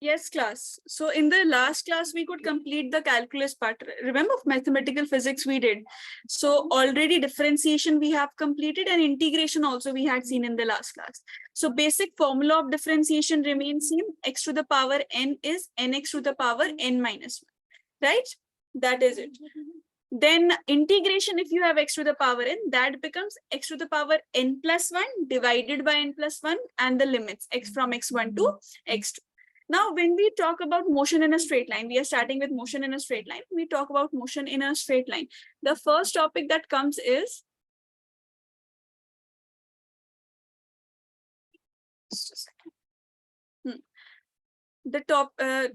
Yes, class. So in the last class, we could complete the calculus part. Remember mathematical physics we did. So already differentiation we have completed, and integration also we had seen in the last class. So basic formula of differentiation remains same. X to the power n is nx to the power n minus 1, right? That is it. Then integration, if you have x to the power n, that becomes x to the power n plus 1 divided by n plus 1 and the limits x from x1 to x2. Now, when we talk about motion in a straight line, we are starting with motion in a straight line. We talk about motion in a straight line. The first topic that comes is the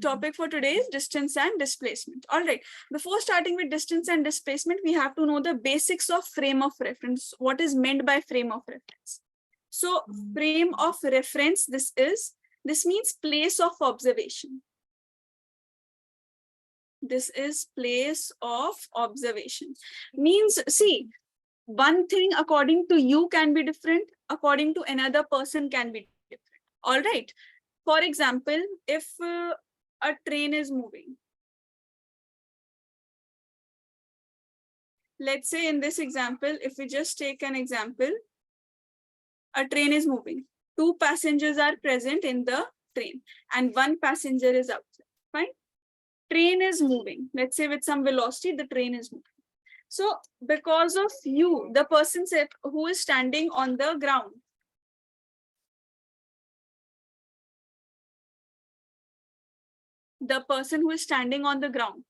topic for today is distance and displacement. All right. Before starting with distance and displacement, we have to know the basics of frame of reference. What is meant by frame of reference? So frame of reference, this means place of observation. This is place of observation. Means, see, one thing according to you can be different, according to another person can be different. All right. For example, if a train is moving, let's say in this example, if we just take an example, a train is moving. 2 passengers are present in the train and 1 passenger is outside. Fine. Train is moving. Let's say with some velocity, the train is moving. So because of you, the person who is standing on the ground, the person who is standing on the ground,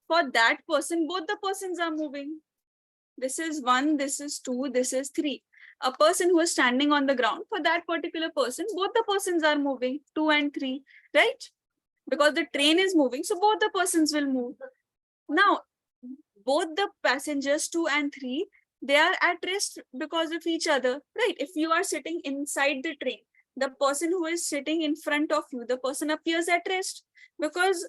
for that person, both the persons are moving. This is 1, this is 2, this is 3. A person who is standing on the ground, for that particular person, both the persons are moving, 2 and 3, right? Because the train is moving, so both the persons will move. Now, both the passengers 2 and 3, they are at rest because of each other, right? If you are sitting inside the train, the person who is sitting in front of you, the person appears at rest, because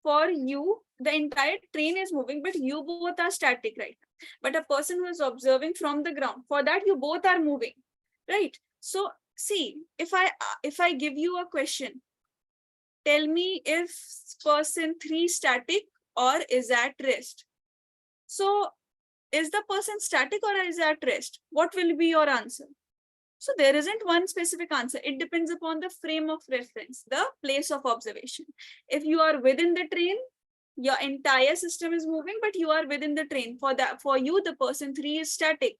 for you, the entire train is moving, but you both are static right now. But a person who is observing from the ground, for that you both are moving, right? So see, if I give you a question, tell me if person 3 static or is at rest. So is the person static or is at rest? What will be your answer? So there isn't one specific answer. It depends upon the frame of reference, the place of observation. If you are within the train, your entire system is moving, but you are within the train. For you, the person 3 is static,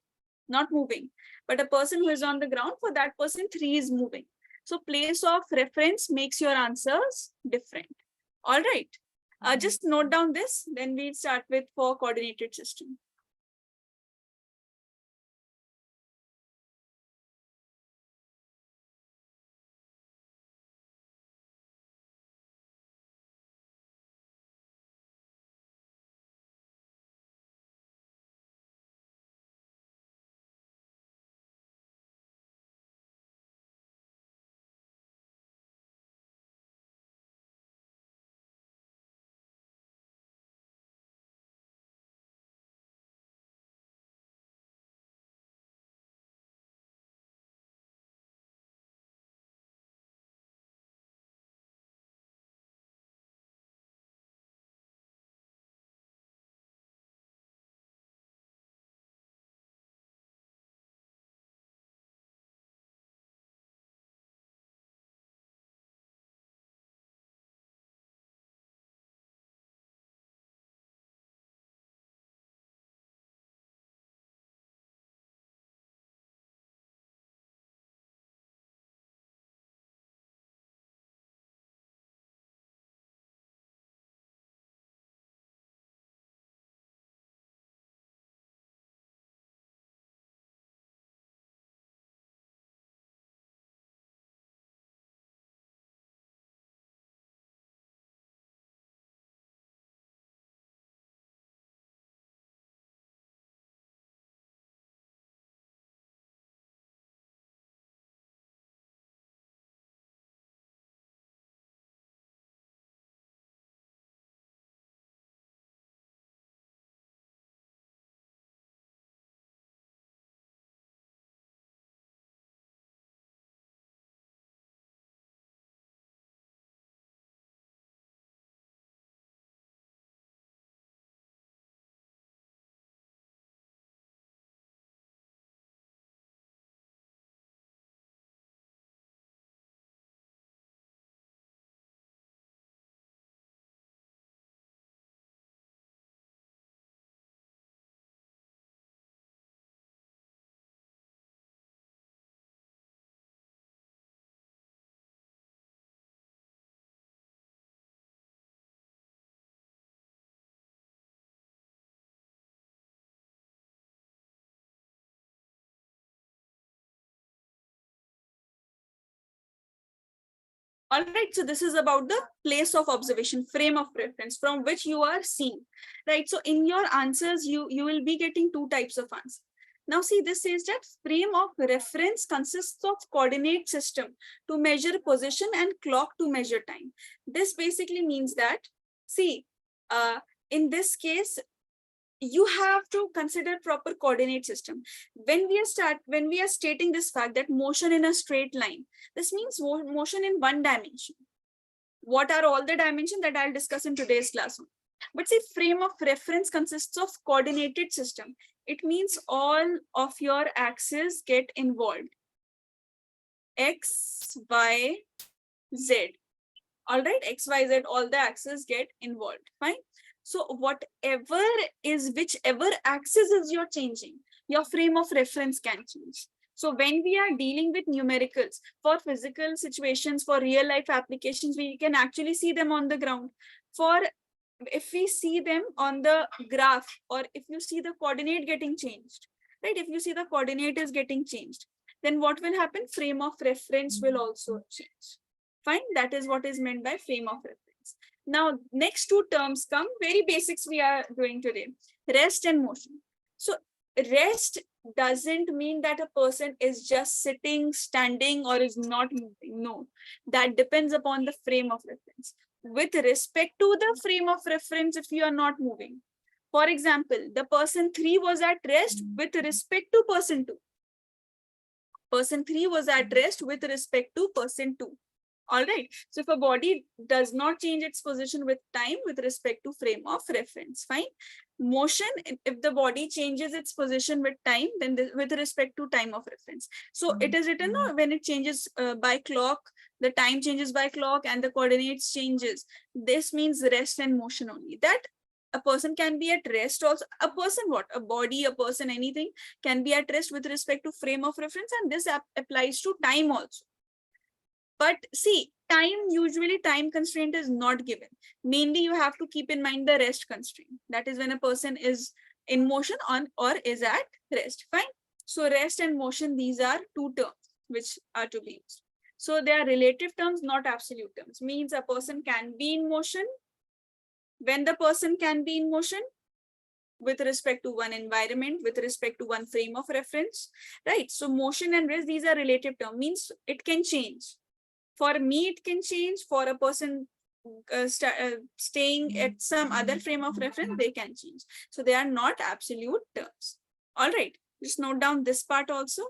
not moving. But a person who is on the ground, for that person 3 is moving. So place of reference makes your answers different. All right. Just note down this, then we'll start with for coordinated system. All right, so this is about the place of observation, frame of reference from which you are seeing, right? So in your answers, you will be getting two types of answers. Now see, this says that frame of reference consists of coordinate system to measure position and clock to measure time. This basically means that, see, in this case, you have to consider proper coordinate system. When we are stating this fact that motion in a straight line, this means motion in one dimension. What are all the dimensions that I'll discuss in today's class? But see, frame of reference consists of coordinated system. It means all of your axes get involved. X, Y, Z. All right, X, Y, Z, all the axes get involved. Fine. So whichever axis is you're changing, your frame of reference can change. So when we are dealing with numericals for physical situations, for real life applications, we can actually see them on the ground. If we see them on the graph, or if you see the coordinate getting changed, right? If you see the coordinate is getting changed, then what will happen? Frame of reference will also change. Fine, that is what is meant by frame of reference. Now, next two terms come, very basics we are doing today, rest and motion. So rest doesn't mean that a person is just sitting, standing, or is not moving. No, that depends upon the frame of reference. With respect to the frame of reference, if you are not moving, for example, the person 3 was at rest with respect to person 2. Person 3 was at rest with respect to person 2. All right. So if a body does not change its position with time with respect to frame of reference, fine. Motion, if the body changes its position with time, then with respect to time of reference. So it is written when it changes by clock, the time changes by clock and the coordinates changes. This means rest and motion only. That a person can be at rest also. A person, what? A body, a person, anything can be at rest with respect to frame of reference, and this applies to time also. But see, usually time constraint is not given. Mainly you have to keep in mind the rest constraint. That is when a person is in motion on or is at rest. Fine. So rest and motion, these are two terms which are to be used. So they are relative terms, not absolute terms. Means a person can be in motion. When the person can be in motion, with respect to one environment, with respect to one frame of reference, right? So motion and rest, these are relative terms, means it can change. For me, it can change. For a person staying at some other frame of reference, they can change. So they are not absolute terms. All right, just note down this part also.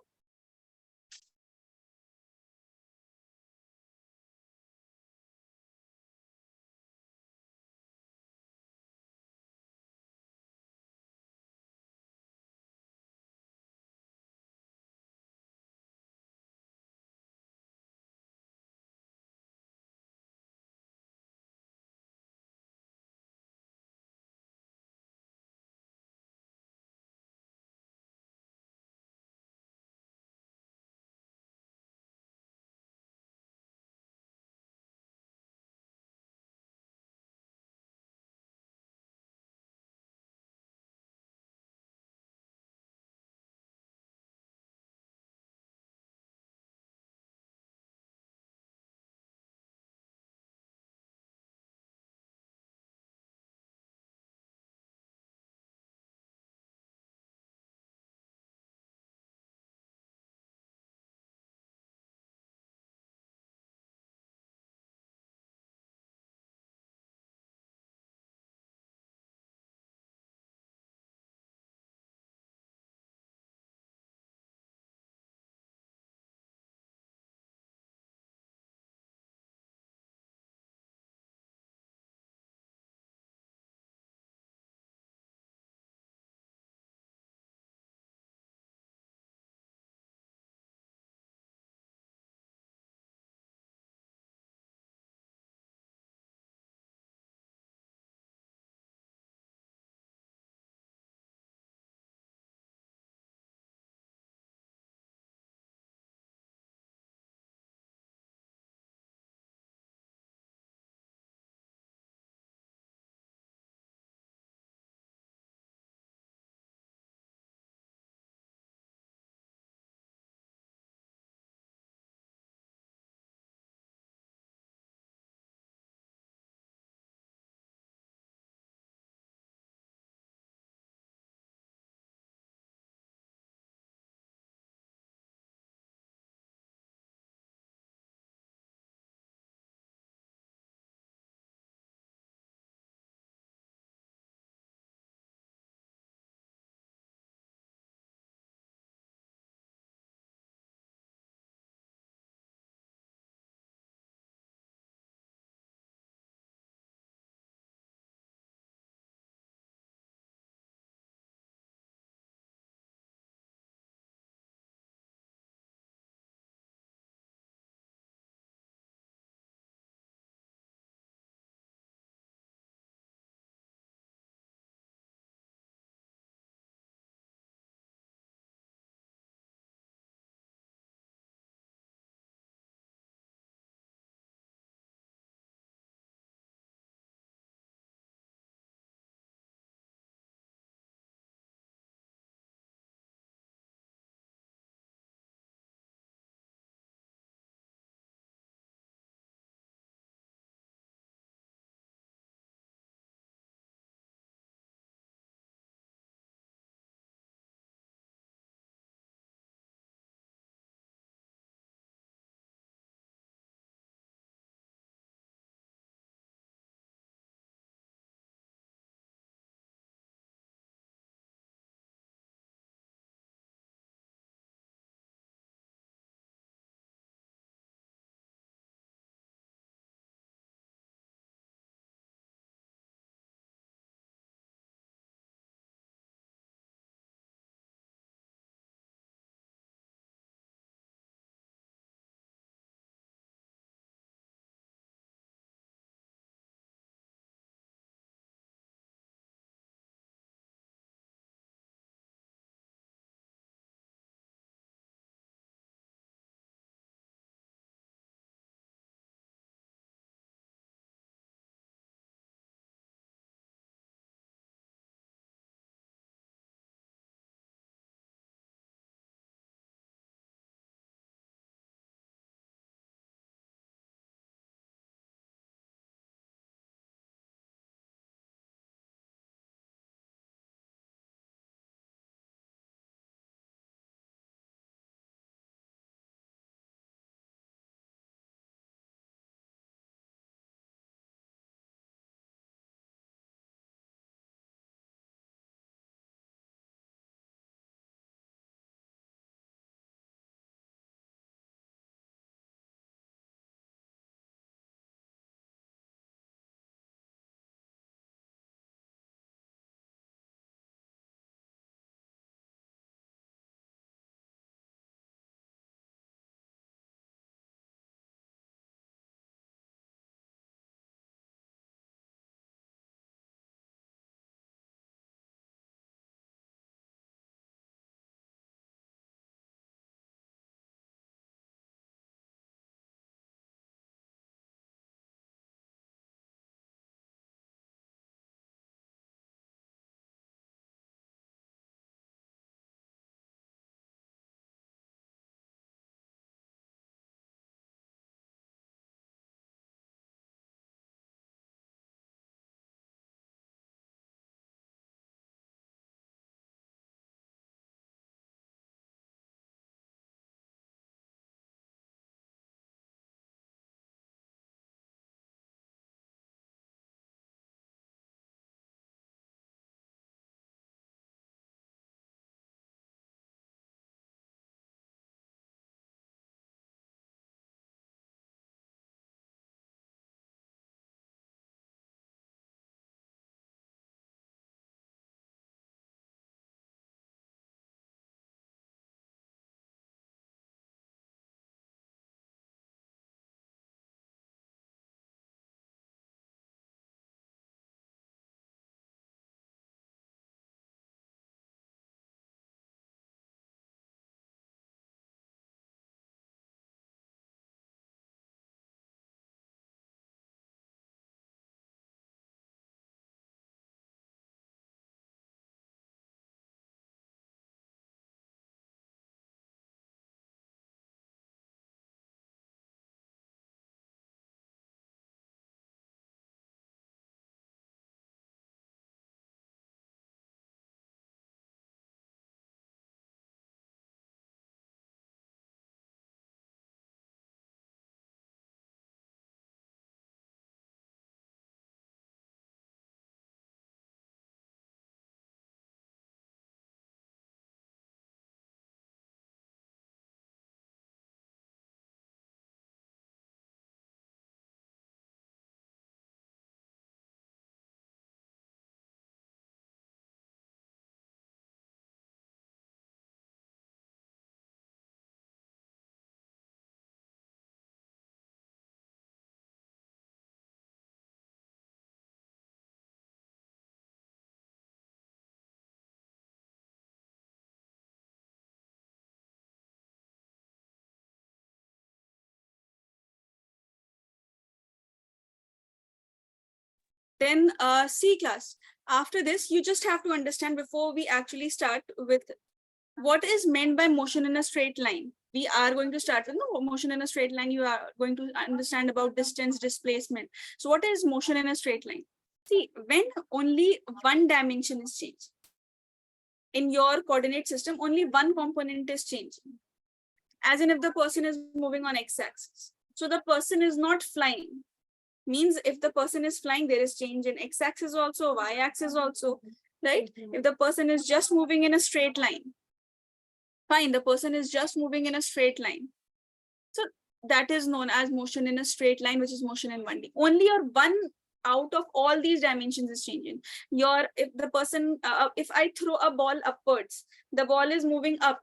Then C class. After this, you just have to understand before we actually start with what is meant by motion in a straight line. We are going to start with no motion in a straight line. You are going to understand about distance, displacement. So what is motion in a straight line? See, when only one dimension is changed in your coordinate system, only one component is changing. As in if the person is moving on x-axis. So the person is not flying. Means if the person is flying, there is change in x-axis also, y-axis also, right? If the person is just moving in a straight line, fine, the person is just moving in a straight line. So that is known as motion in a straight line, which is motion in 1D. Only your one out of all these dimensions is changing. If the person, if I throw a ball upwards, the ball is moving up.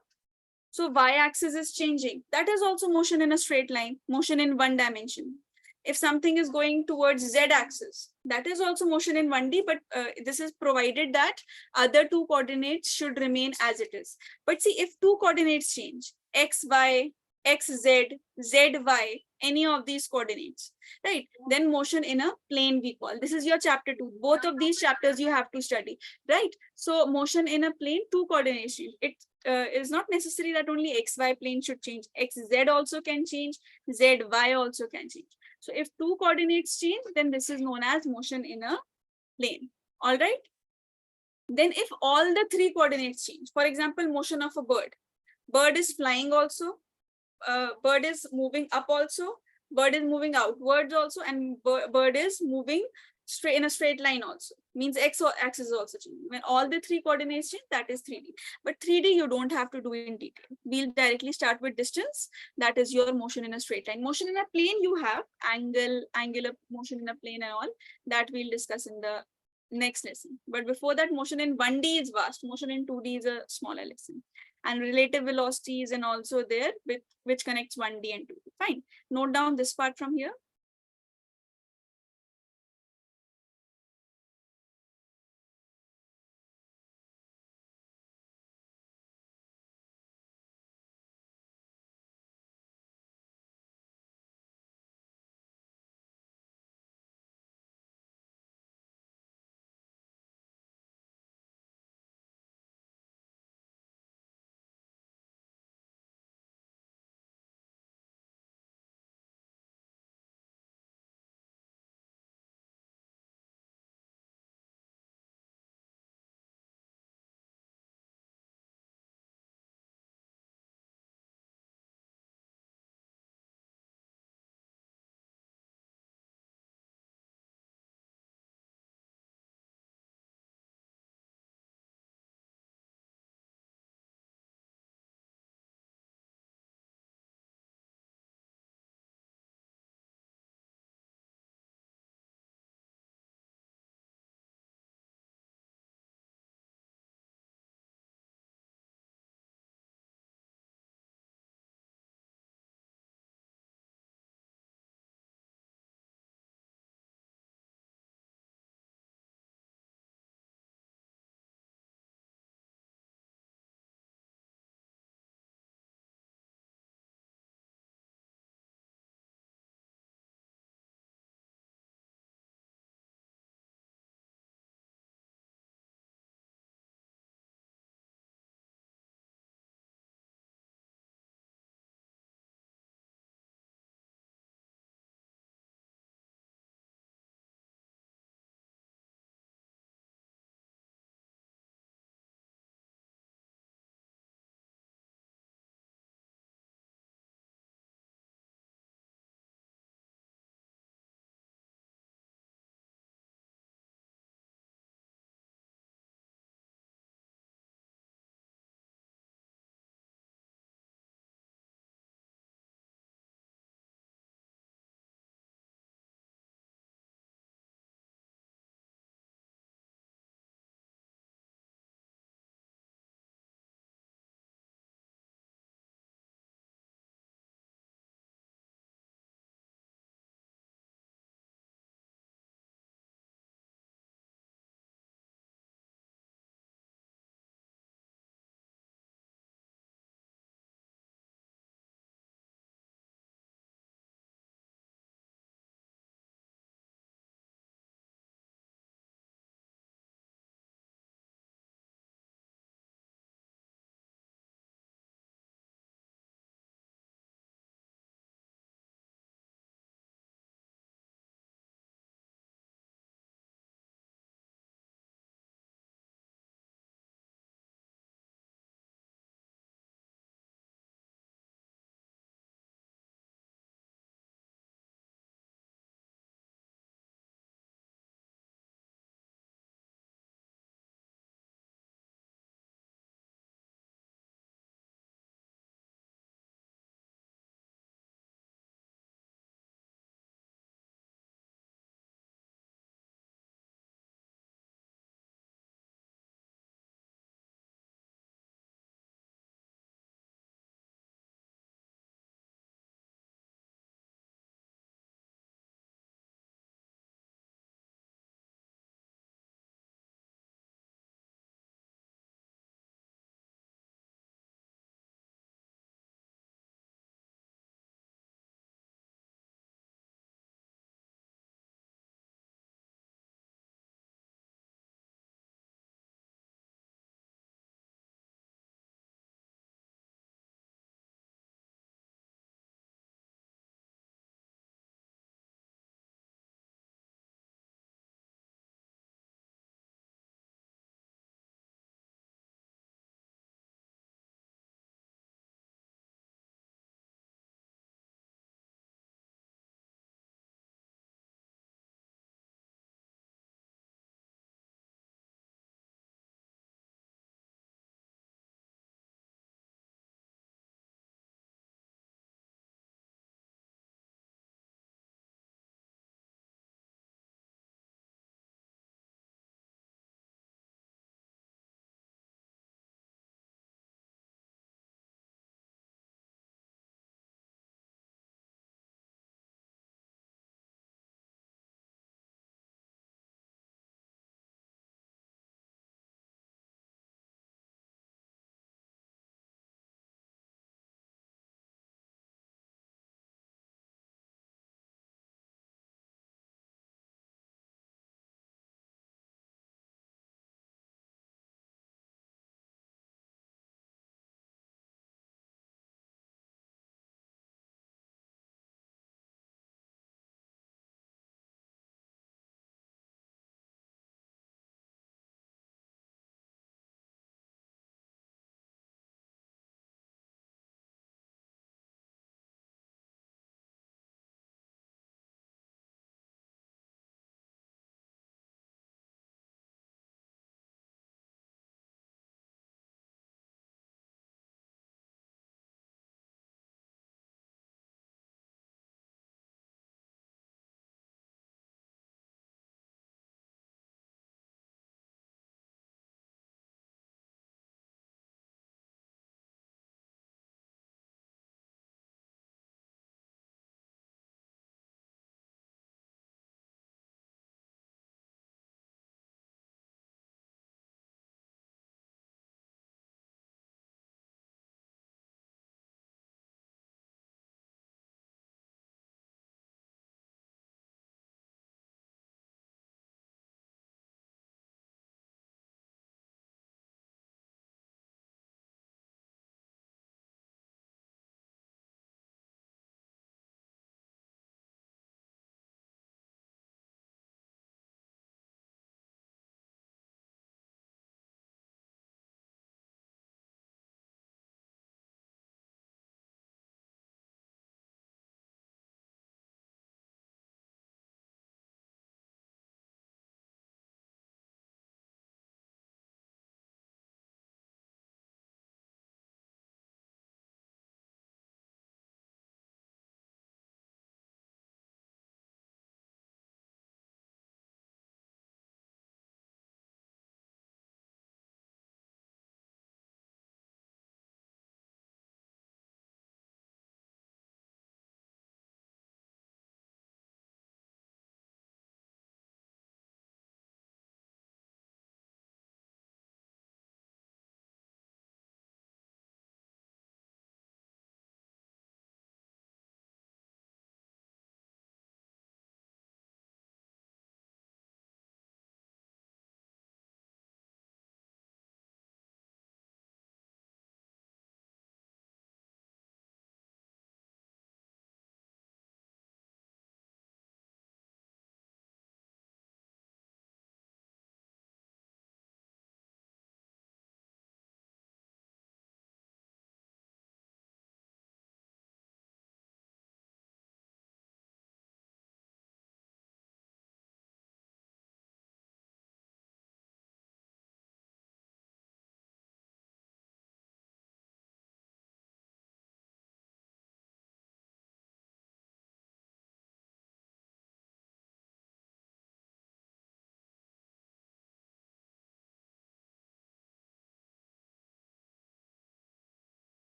So y-axis is changing. That is also motion in a straight line, motion in one dimension. If something is going towards z-axis, that is also motion in 1D, but this is provided that other two coordinates should remain as it is. But see, if two coordinates change, x, y, x, z, z, y, any of these coordinates, right? Then motion in a plane we call. This is your chapter 2. Both of these chapters you have to study, right? So motion in a plane, two coordinates. It is not necessary that only xy plane should change. Xz also can change, zy also can change. So if two coordinates change, then this is known as motion in a plane. All right. Then if all the three coordinates change, for example, motion of a bird. Bird is flying also, bird is moving up also, bird is moving outwards also, and bird is moving straight in a straight line also. Means x axis is also changing. When all the three coordinates change, that is 3D. But 3D you don't have to do in detail. We'll directly start with distance. That is your motion in a straight line. Motion in a plane, you have angular motion in a plane and all. That we'll discuss in the next lesson. But before that, motion in 1D is vast. Motion in 2D is a smaller lesson. And relative velocities and also there with which connects 1D and 2D. Fine. Note down this part from here.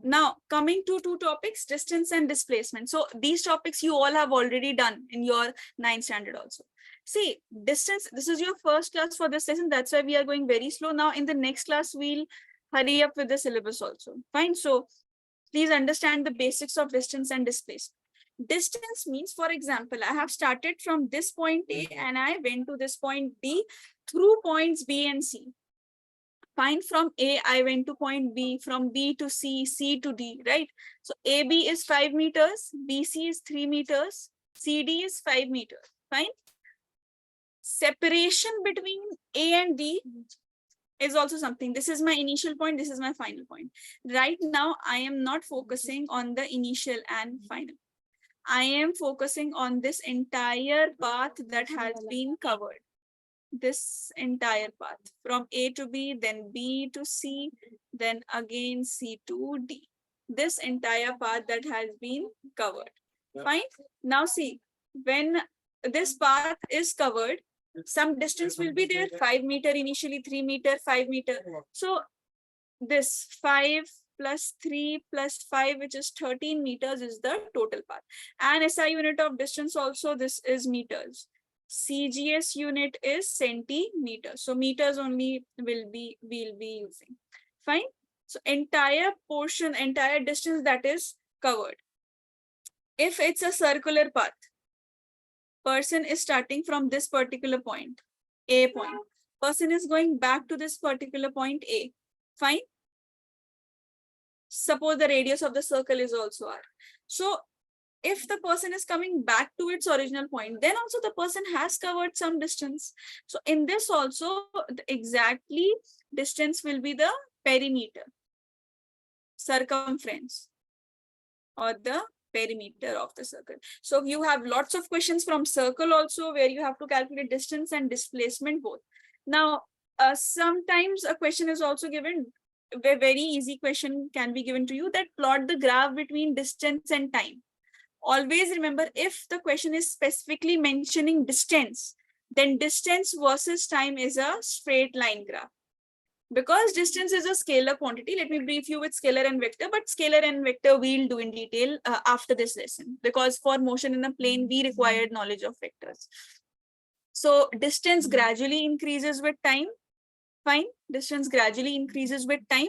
Now, coming to two topics, distance and displacement. So these topics you all have already done in your 9th standard also. See, distance, this is your first class for this lesson. That's why we are going very slow. Now, in the next class, we'll hurry up with the syllabus also. Fine. So please understand the basics of distance and displacement. Distance means, for example, I have started from this point A and I went to this point B through points B and C. Fine, from A, I went to point B, from B to C, C to D, right? So AB is 5 meters, BC is 3 meters, CD is 5 meters, fine? Separation between A and D is also something. This is my initial point, this is my final point. Right now, I am not focusing on the initial and final. I am focusing on this entire path that has been covered. This entire path from A to B, then B to C, then again C to D. This entire path that has been covered. Yeah. Fine. Now see, when this path is covered, some distance will be there, 5 meter initially, 3 meter, 5 meter. So this 5 plus 3 plus 5, which is 13 meters, is the total path. And SI unit of distance also, this is meters. CGS unit is centimeters. So meters only we'll be using. Fine. So entire portion, entire distance that is covered. If it's a circular path, person is starting from this particular point, A point. Person is going back to this particular point A. Fine. Suppose the radius of the circle is also R. So if the person is coming back to its original point, then also the person has covered some distance. So in this also, the exactly distance will be the perimeter, circumference, or the perimeter of the circle. So you have lots of questions from circle also, where you have to calculate distance and displacement both. Now, sometimes a question is also given, a very easy question can be given to you, that plot the graph between distance and time. Always remember, if the question is specifically mentioning distance, then distance versus time is a straight line graph. Because distance is a scalar quantity, let me brief you with scalar and vector, but scalar and vector we'll do in detail after this lesson, because for motion in a plane, we required knowledge of vectors. So distance gradually increases with time. Fine, distance gradually increases with time.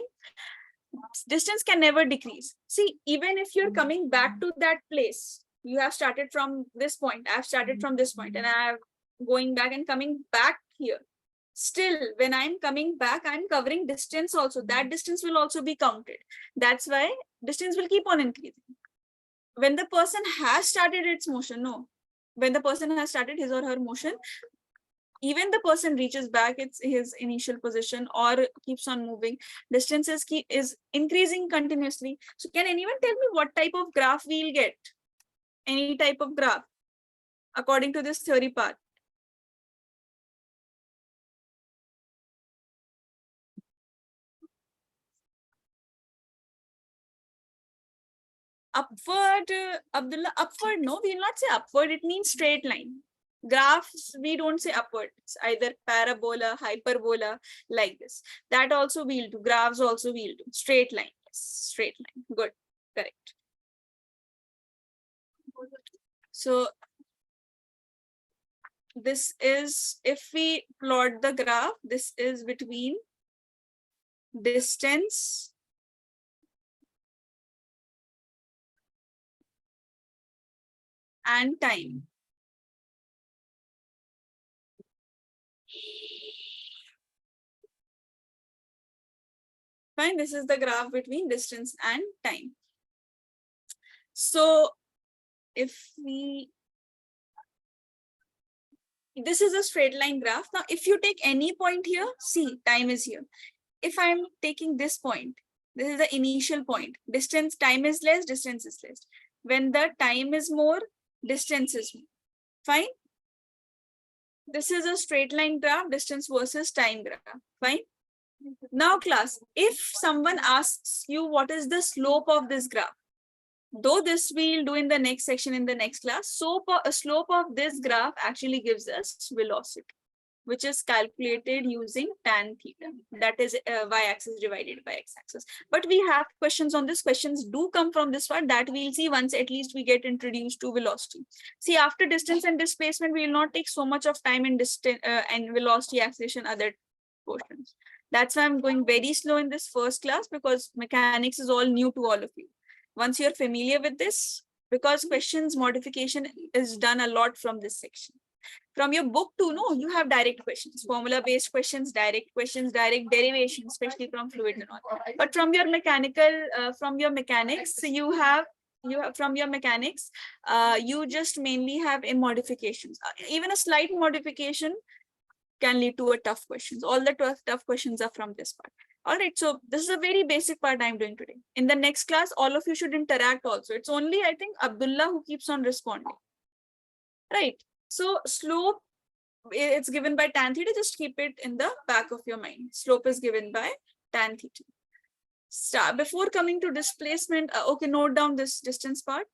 Distance can never decrease. See, even if you're coming back to that place, you have started from this point, I've started from this point, and I'm going back and coming back here. Still, when I'm coming back, I'm covering distance also. That distance will also be counted. That's why distance will keep on increasing. When the person has started its motion, no. When the person has started his or her motion, even the person reaches back its his initial position or keeps on moving, distance is increasing continuously. So can anyone tell me what type of graph we'll get? Any type of graph according to this theory part? Upward, Abdullah, upward, no, we will not say upward, it means straight line. Graphs, we don't say upward, it's either parabola, hyperbola, like this. That also we'll do. Graphs also we'll do. Straight line, straight line. Good, correct. So this is, if we plot the graph, this is between distance and time. Fine, this is the graph between distance and time. So if we, this is a straight line graph. Now, if you take any point here, see, time is here. If I'm taking this point, this is the initial point. Distance, time is less, distance is less. When the time is more, distance is more. Fine. This is a straight line graph, distance versus time graph. Fine. Now, class, if someone asks you what is the slope of this graph, though this we'll do in the next section in the next class, so a slope of this graph actually gives us velocity. which is calculated using tan theta. That is y-axis divided by x-axis. But we have questions on this. Questions do come from this part that we'll see once at least we get introduced to velocity. See, after distance and displacement, we will not take so much of time in distance and velocity, acceleration, other portions. That's why I'm going very slow in this first class, because mechanics is all new to all of you. Once you're familiar with this, because questions modification is done a lot from this section. From your book too, no, you have direct questions, formula based questions, direct derivation, especially from fluid and all. But from your from your mechanics, from your mechanics, you just mainly have in modifications. Even a slight modification can lead to a tough questions. All the tough questions are from this part. All right, so this is a very basic part I'm doing today. In the next class, all of you should interact also. It's only, I think, Abdullah who keeps on responding. Right. So slope, it's given by tan theta. Just keep it in the back of your mind. Slope is given by tan theta. Before coming to displacement, okay, note down this distance part.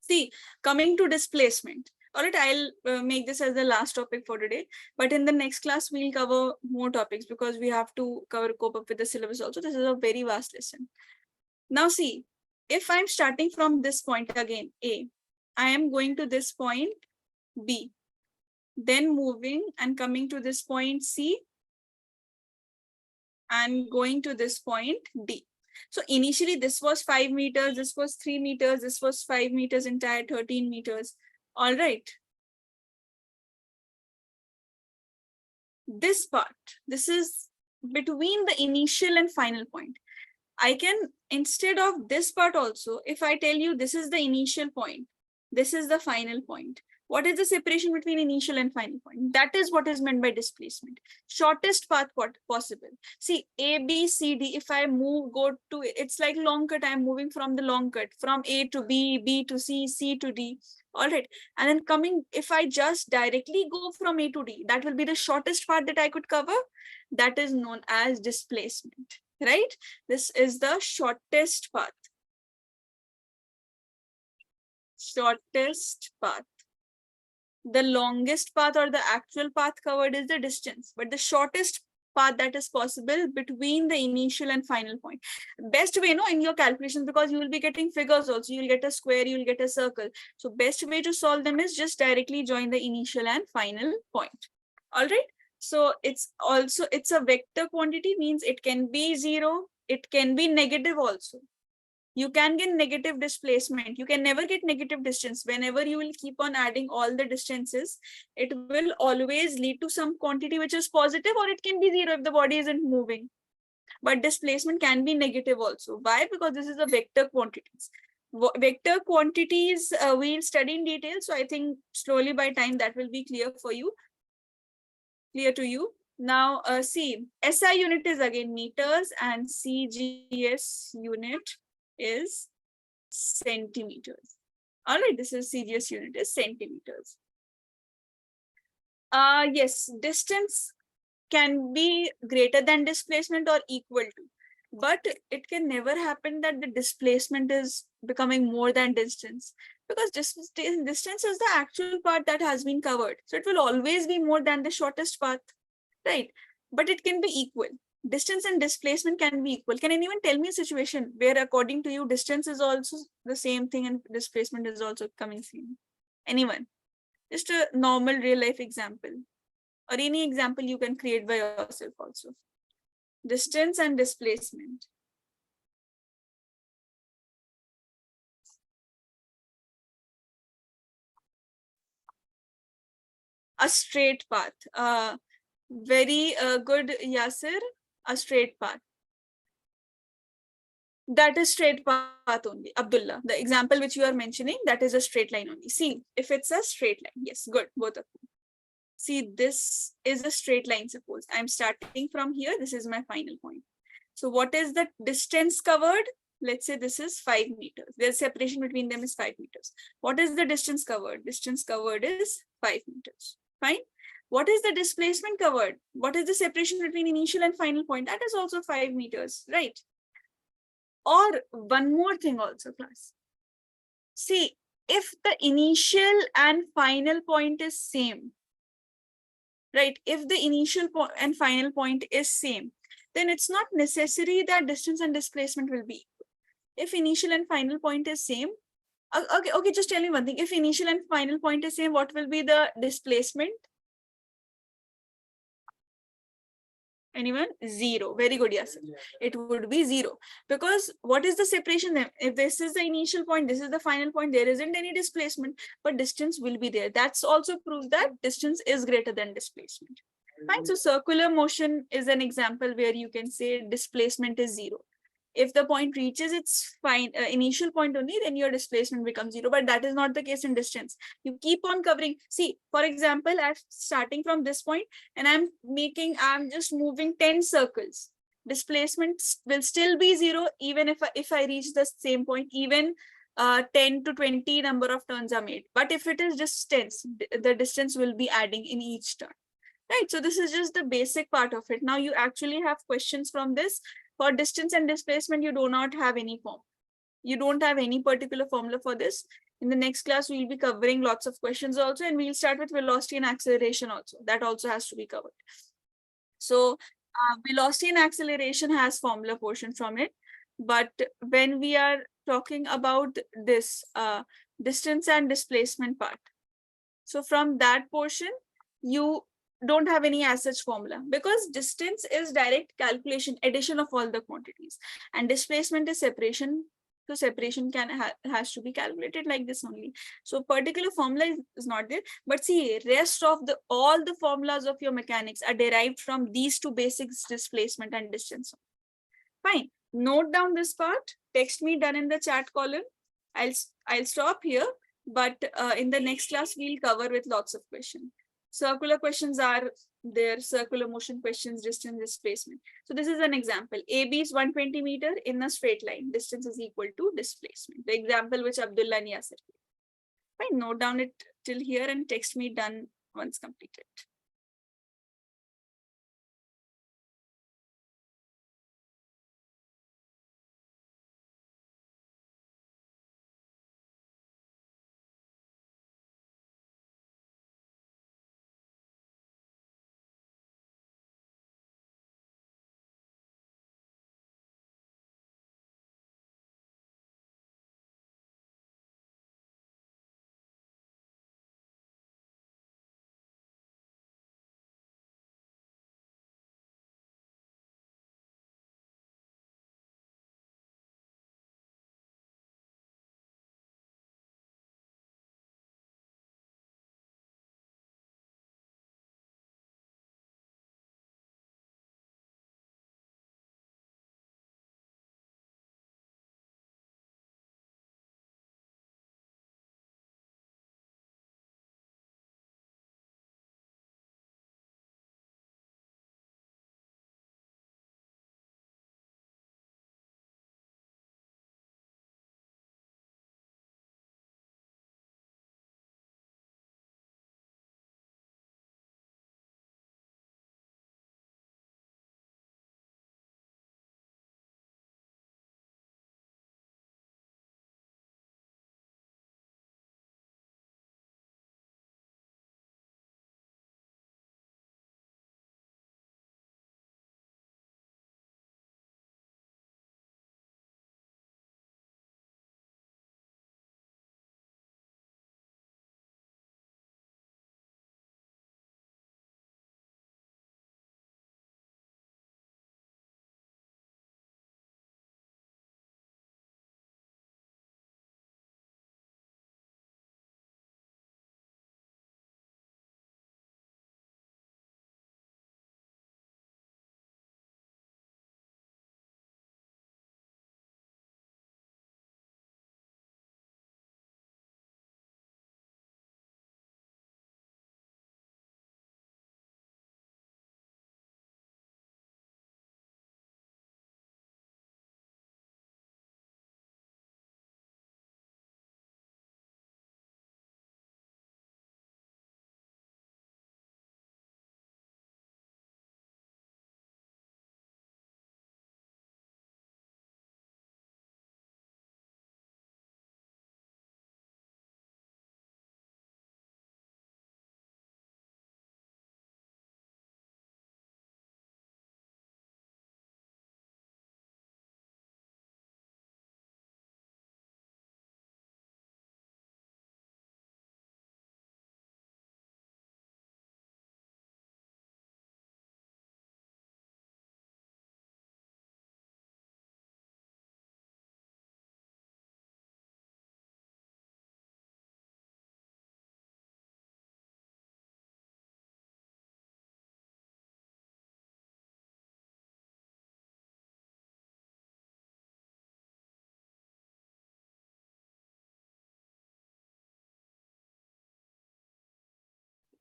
See, coming to displacement. All right, I'll make this as the last topic for today. But in the next class, we'll cover more topics because we have to cope up with the syllabus also. This is a very vast lesson. Now see, if I'm starting from this point again, A, I am going to this point, B, then moving and coming to this point, C, and going to this point, D. So initially this was 5 meters, this was 3 meters, this was 5 meters, entire 13 meters. All right. This part, this is between the initial and final point. I can, instead of this part also, if I tell you this is the initial point, this is the final point. What is the separation between initial and final point? That is what is meant by displacement. Shortest path possible. See, A, B, C, D, if I go to, it's like long cut, I'm moving from the long cut, from A to B, B to C, C to D. All right. And then coming, if I just directly go from A to D, that will be the shortest part that I could cover. That is known as displacement, right? This is the shortest path. Shortest path. The longest path or the actual path covered is the distance, but the shortest path that is possible between the initial and final point. Best way, in your calculations, because you will be getting figures also, you will get a square, you will get a circle. So best way to solve them is just directly join the initial and final point. All right. So it's a vector quantity, means it can be 0, it can be negative also. You can get negative displacement. You can never get negative distance. Whenever you will keep on adding all the distances, it will always lead to some quantity which is positive, or it can be 0 if the body isn't moving. But displacement can be negative also. Why? Because this is a vector quantities. Vector quantities we'll study in detail. So I think slowly by time that will be clear for you. Clear to you. Now see, SI unit is again meters and CGS unit is centimeters. All right, this is CGS unit is centimeters. Yes, distance can be greater than displacement or equal to, but it can never happen that the displacement is becoming more than distance, because distance is the actual part that has been covered. So it will always be more than the shortest path, right? But it can be equal. Distance and displacement can be equal. Can anyone tell me a situation where according to you distance is also the same thing and displacement is also coming same? Anyone? Just a normal real life example, or any example you can create by yourself also. Distance and displacement. A straight path. Very good, Yasir. A straight path. That is straight path only, Abdullah. The example which you are mentioning, that is a straight line only. See, if it's a straight line, yes, good, both of you. See, this is a straight line, suppose. I'm starting from here, this is my final point. So what is the distance covered? Let's say this is 5 meters. The separation between them is 5 meters. What is the distance covered? Distance covered is 5 meters. Fine. What is the displacement covered? What is the separation between initial and final point? That is also 5 meters, right? Or one more thing also, class. See, if the initial and final point is same, right? If the initial and final point is same, then it's not necessary that distance and displacement will be equal. If initial and final point is same, okay, just tell me one thing. If initial and final point is same, what will be the displacement? Anyone? 0. Very good, yes. It would be 0. Because what is the separation then? If this is the initial point, this is the final point, there isn't any displacement, but distance will be there. That's also proves that distance is greater than displacement. Fine. So circular motion is an example where you can say displacement is 0. If the point reaches its initial point only, then your displacement becomes 0. But that is not the case in distance. You keep on covering. See, for example, I'm starting from this point and I'm just moving 10 circles. Displacement will still be 0 even if I reach the same point, even 10 to 20 number of turns are made. But if it is distance, the distance will be adding in each turn. Right. So this is just the basic part of it. Now you actually have questions from this. For distance and displacement, you do not have any form. You don't have any particular formula for this. In the next class, we'll be covering lots of questions also, and we'll start with velocity and acceleration also. That also has to be covered. So velocity and acceleration has formula portion from it. But when we are talking about this distance and displacement part, so from that portion, you don't have any as such formula, because distance is direct calculation, addition of all the quantities, and displacement is separation. So separation has to be calculated like this only. So particular formula is not there, but see, rest of all the formulas of your mechanics are derived from these two basics, displacement and distance. Fine. Note down this part. Text me done in the chat column. I'll stop here, but in the next class we'll cover with lots of questions. Circular questions are there, circular motion questions, distance, displacement. So this is an example. AB is 120 meter in a straight line. Distance is equal to displacement. The example which Abdullah and Yasir. Fine. Note down it till here and text me done once completed.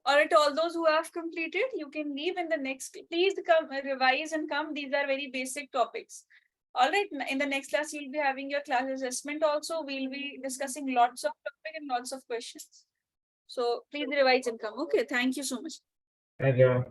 All right, all those who have completed, you can leave in the next. Please come revise and come. These are very basic topics. All right, in the next class, you'll be having your class assessment also. We'll be discussing lots of topics and lots of questions. So please revise and come. Okay, thank you so much. Thank you.